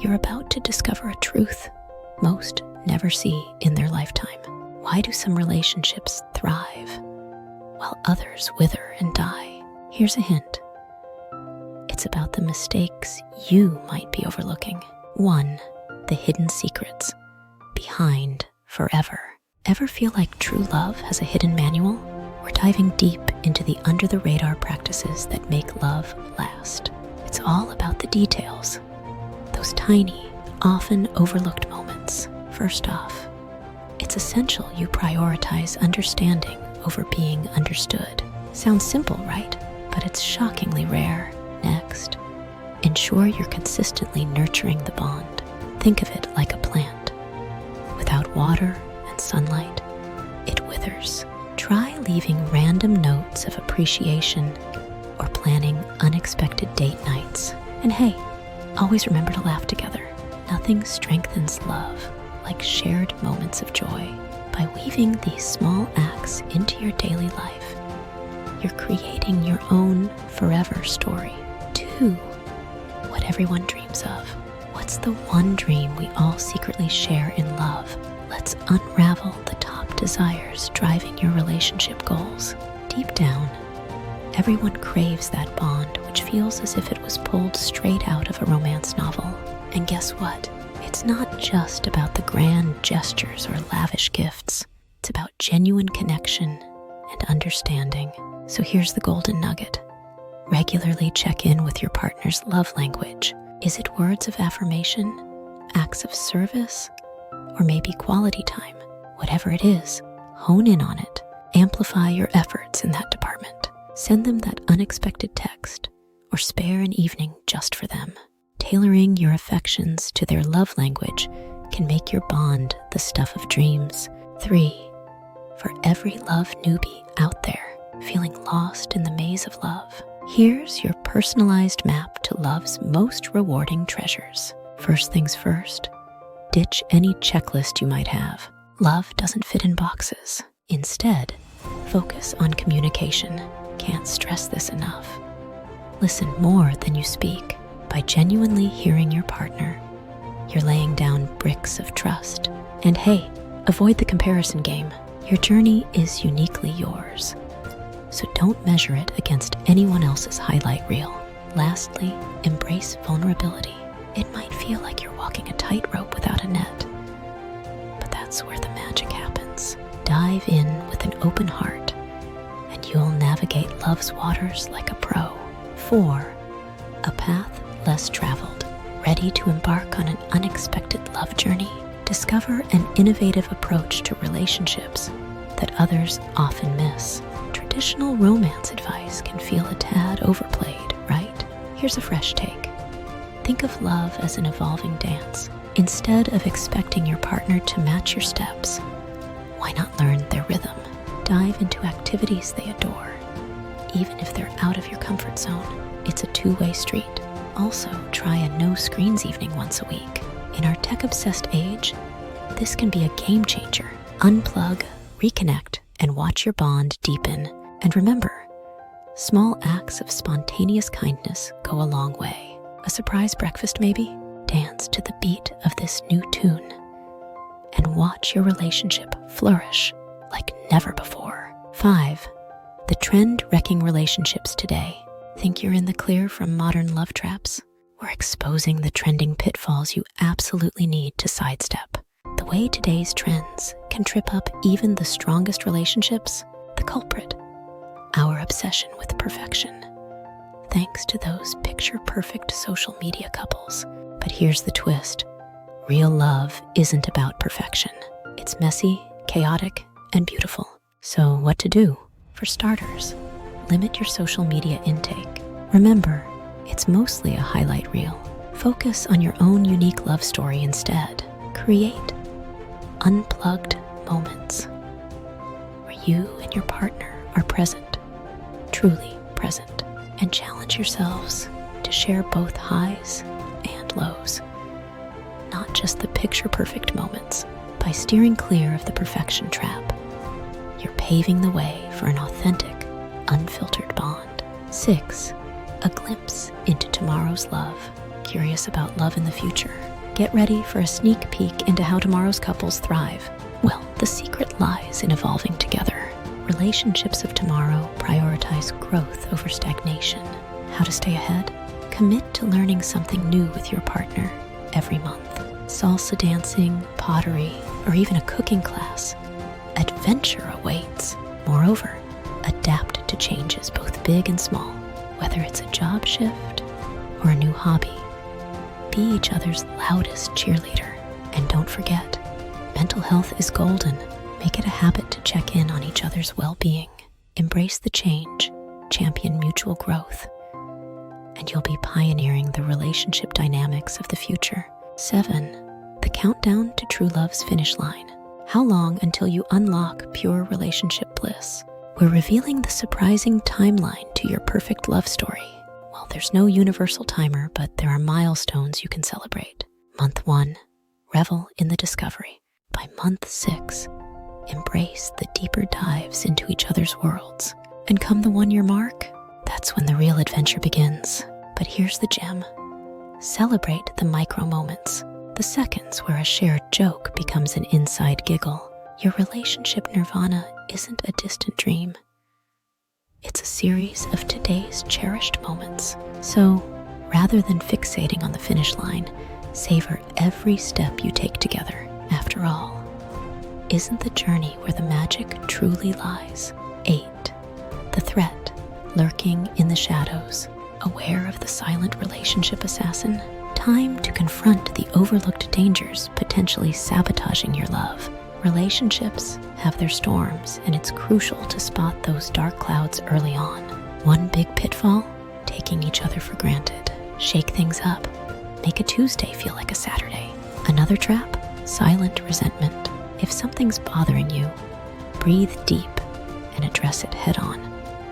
You're about to discover a truth most never see in their lifetime. Why do some relationships thrive while others wither and die? Here's a hint. It's about the mistakes you might be overlooking. 1. The hidden secrets behind forever. Ever feel like true love has a hidden manual? We're diving deep into the under-the-radar practices that make love last. It's all about the details, those tiny, often overlooked moments. First off, it's essential you prioritize understanding over being understood. Sounds simple, right? But it's shockingly rare. Next, ensure you're consistently nurturing the bond. Think of it like a plant. Without water and sunlight, it withers. Try leaving random notes of appreciation or planning unexpected date nights. And hey, always remember to laugh together. Nothing strengthens love like shared moments of joy. By weaving these small acts into your daily life, you're creating your own forever story. 2. What everyone dreams of. What's the one dream we all secretly share in love? Let's unravel the top desires driving your relationship goals. Deep down, everyone craves that bond which feels as if it was pulled straight out of a romance novel. And guess what? It's not just about the grand gestures or lavish gifts. It's about genuine connection and understanding. So here's the golden nugget. Regularly check in with your partner's love language. Is it words of affirmation, acts of service, or maybe quality time? Whatever it is, hone in on it. Amplify your efforts in that department. Send them that unexpected text or spare an evening just for them. Tailoring your affections to their love language can make your bond the stuff of dreams. 3. For every love newbie out there feeling lost in the maze of love, here's your personalized map to love's most rewarding treasures. First things first, ditch any checklist you might have. Love doesn't fit in boxes. Instead, focus on communication. Can't stress this enough. Listen more than you speak. By genuinely hearing your partner, you're laying down bricks of trust. And hey, avoid the comparison game. Your journey is uniquely yours, so don't measure it against anyone else's highlight reel. Lastly, embrace vulnerability. It might feel like you're walking a tightrope without a net, but that's where the magic happens. Dive in with an open heart, and you'll navigate love's waters like a pro. 4. A path less traveled. Ready to embark on an unexpected love journey? Discover an innovative approach to relationships that others often miss. Traditional romance advice can feel a tad overplayed, right? Here's a fresh take. Think of love as an evolving dance. Instead of expecting your partner to match your steps, why not learn their rhythm? Dive into activities they adore, even if they're out of your comfort zone. It's a two-way street. Also, try a no-screens evening once a week. In our tech-obsessed age, this can be a game changer. Unplug, reconnect, and watch your bond deepen. And remember, small acts of spontaneous kindness go a long way. A surprise breakfast maybe? Dance to the beat of this new tune and watch your relationship flourish like never before. 5. The trend wrecking relationships today. Think you're in the clear from modern love traps? We're exposing the trending pitfalls you absolutely need to sidestep. The way today's trends can trip up even the strongest relationships, the culprit, our obsession with perfection. Thanks to those picture-perfect social media couples. But here's the twist. Real love isn't about perfection. It's messy, chaotic, and beautiful. So what to do? For starters, limit your social media intake. Remember, it's mostly a highlight reel. Focus on your own unique love story instead. Create unplugged moments where you and your partner are present, truly present, and challenge yourselves to share both highs and lows, not just the picture-perfect moments. By steering clear of the perfection trap, you're paving the way for an authentic, unfiltered bond. 6. A glimpse into tomorrow's love. Curious about love in the future? Get ready for a sneak peek into how tomorrow's couples thrive. Well, the secret lies in evolving together. Relationships of tomorrow prioritize growth over stagnation. How to stay ahead? Commit to learning something new with your partner every month. Salsa dancing, pottery, or even a cooking class. Adventure awaits. Moreover, adapt to changes both big and small, whether it's a job shift or a new hobby. Be each other's loudest cheerleader. And don't forget, mental health is golden. Make it a habit to check in on each other's well-being. Embrace the change, champion mutual growth, and you'll be pioneering the relationship dynamics of the future. 7. The countdown to true love's finish line. How long until you unlock pure relationship bliss? We're revealing the surprising timeline to your perfect love story. Well, there's no universal timer, but there are milestones you can celebrate. Month 1, revel in the discovery. By month 6, embrace the deeper dives into each other's worlds. And come the 1-year mark, that's when the real adventure begins. But here's the gem. Celebrate the micro moments, the seconds where a shared joke becomes an inside giggle. Your relationship nirvana isn't a distant dream. It's a series of today's cherished moments. So, rather than fixating on the finish line, savor every step you take together. After all, isn't the journey where the magic truly lies? 8. The threat lurking in the shadows. Aware of the silent relationship assassin? Time to confront the overlooked dangers potentially sabotaging your love. Relationships have their storms, and it's crucial to spot those dark clouds early on. One big pitfall? Taking each other for granted. Shake things up. Make a Tuesday feel like a Saturday. Another trap? Silent resentment. If something's bothering you, breathe deep and address it head on,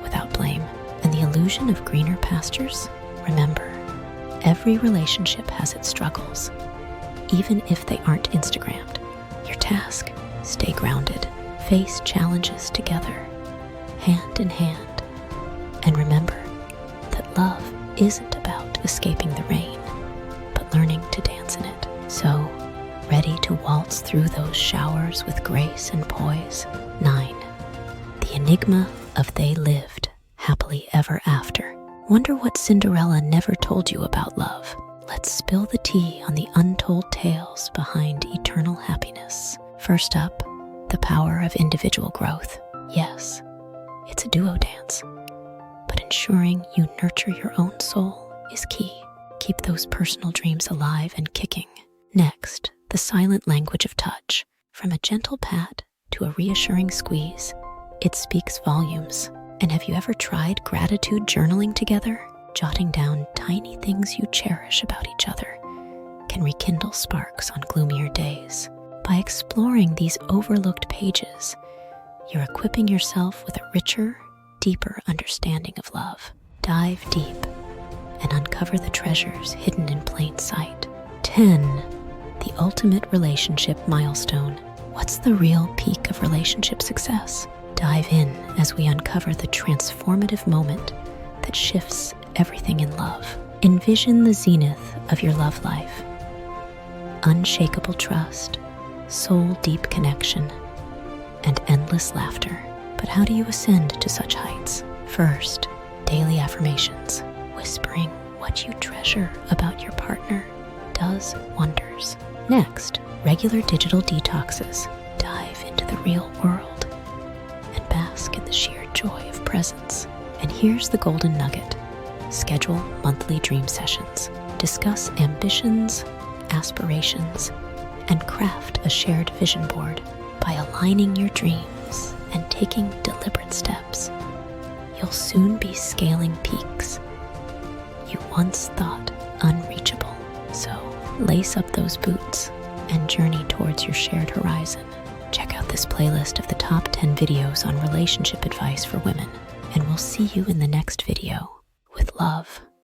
without blame. And the illusion of greener pastures? Remember, every relationship has its struggles, even if they aren't Instagrammed. Your task? Stay grounded. Face challenges together, hand in hand. And remember that love isn't about escaping the rain, but learning to dance in it. So, ready to waltz through those showers with grace and poise? 9. The enigma of they lived happily ever after. Wonder what Cinderella never told you about love. Let's spill the tea on the untold tales behind eternal happiness. First up, the power of individual growth. Yes, it's a duo dance, but ensuring you nurture your own soul is key. Keep those personal dreams alive and kicking. Next, the silent language of touch. From a gentle pat to a reassuring squeeze, it speaks volumes. And have you ever tried gratitude journaling together? Jotting down tiny things you cherish about each other can rekindle sparks on gloomier days. By exploring these overlooked pages, you're equipping yourself with a richer, deeper understanding of love. Dive deep and uncover the treasures hidden in plain sight. 10. The ultimate relationship milestone. What's the real peak of relationship success? Dive in as we uncover the transformative moment that shifts everything in love. Envision the zenith of your love life. Unshakable trust, soul-deep connection, and endless laughter. But how do you ascend to such heights? First, daily affirmations. Whispering what you treasure about your partner does wonders. Next, regular digital detoxes. Dive into the real world and bask in the sheer joy of presence. And here's the golden nugget. Schedule monthly dream sessions. Discuss ambitions, aspirations, and craft a shared vision board. By aligning your dreams and taking deliberate steps, you'll soon be scaling peaks you once thought unreachable. So lace up those boots and journey towards your shared horizon. Check out this playlist of the top 10 videos on relationship advice for women, and we'll see you in the next video with love.